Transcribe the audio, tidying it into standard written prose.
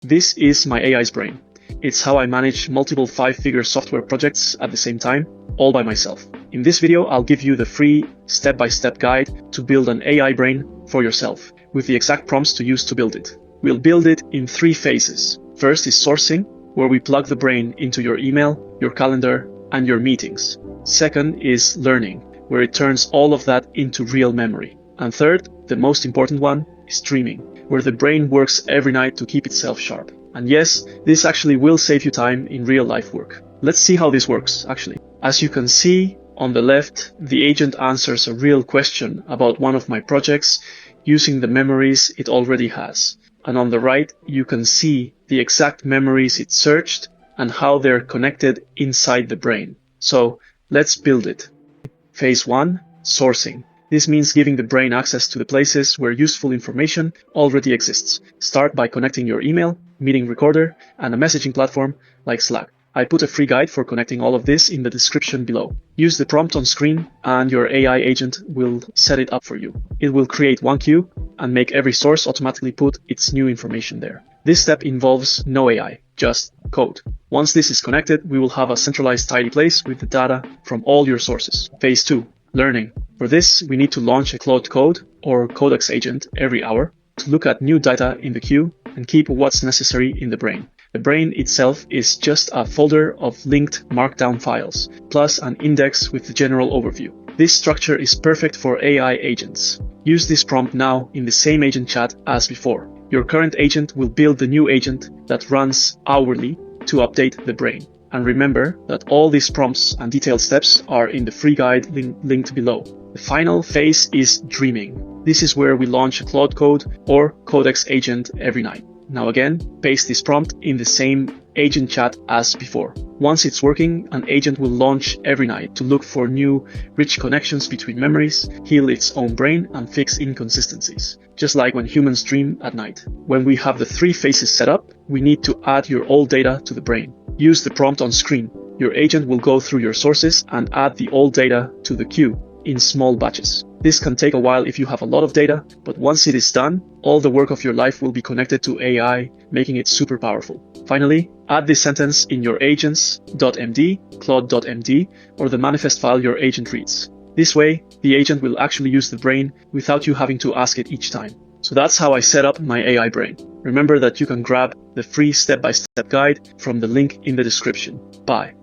This is my AI's brain. It's how I manage multiple 5-figure software projects at the same time, all by myself. In this video, I'll give you the free step-by-step guide to build an AI brain for yourself, with the exact prompts to use to build it. We'll build it in 3 phases. First is sourcing, where we plug the brain into your email, your calendar, and your meetings. Second is learning, where it turns all of that into real memory. And third, the most important one, is dreaming, where the brain works every night to keep itself sharp. And yes, this actually will save you time in real life work. Let's see how this works, actually. As you can see on the left, the agent answers a real question about one of my projects using the memories it already has. And on the right, you can see the exact memories it searched and how they're connected inside the brain. So let's build it. Phase 1, sourcing. This means giving the brain access to the places where useful information already exists. Start by connecting your email, meeting recorder, and a messaging platform like Slack. I put a free guide for connecting all of this in the description below. Use the prompt on screen and your AI agent will set it up for you. It will create one queue and make every source automatically put its new information there. This step involves no AI, just code. Once this is connected, we will have a centralized tidy place with the data from all your sources. Phase 2, learning. For this, we need to launch a Claude Code or Codex agent every hour to look at new data in the queue and keep what's necessary in the brain. The brain itself is just a folder of linked markdown files, plus an index with the general overview. This structure is perfect for AI agents. Use this prompt now in the same agent chat as before. Your current agent will build the new agent that runs hourly to update the brain. And remember that all these prompts and detailed steps are in the free guide linked below. The final phase is dreaming. This is where we launch a Claude Code or Codex agent every night. Now again, paste this prompt in the same agent chat as before. Once it's working, an agent will launch every night to look for new, rich connections between memories, heal its own brain, and fix inconsistencies. Just like when humans dream at night. When we have the 3 phases set up, we need to add your old data to the brain. Use the prompt on screen. Your agent will go through your sources and add the old data to the queue in small batches. This can take a while if you have a lot of data, but once it is done, all the work of your life will be connected to AI, making it super powerful. Finally, add this sentence in your agents.md, claude.md, or the manifest file your agent reads. This way, the agent will actually use the brain without you having to ask it each time. So that's how I set up my AI brain. Remember that you can grab the free step-by-step guide from the link in the description. Bye.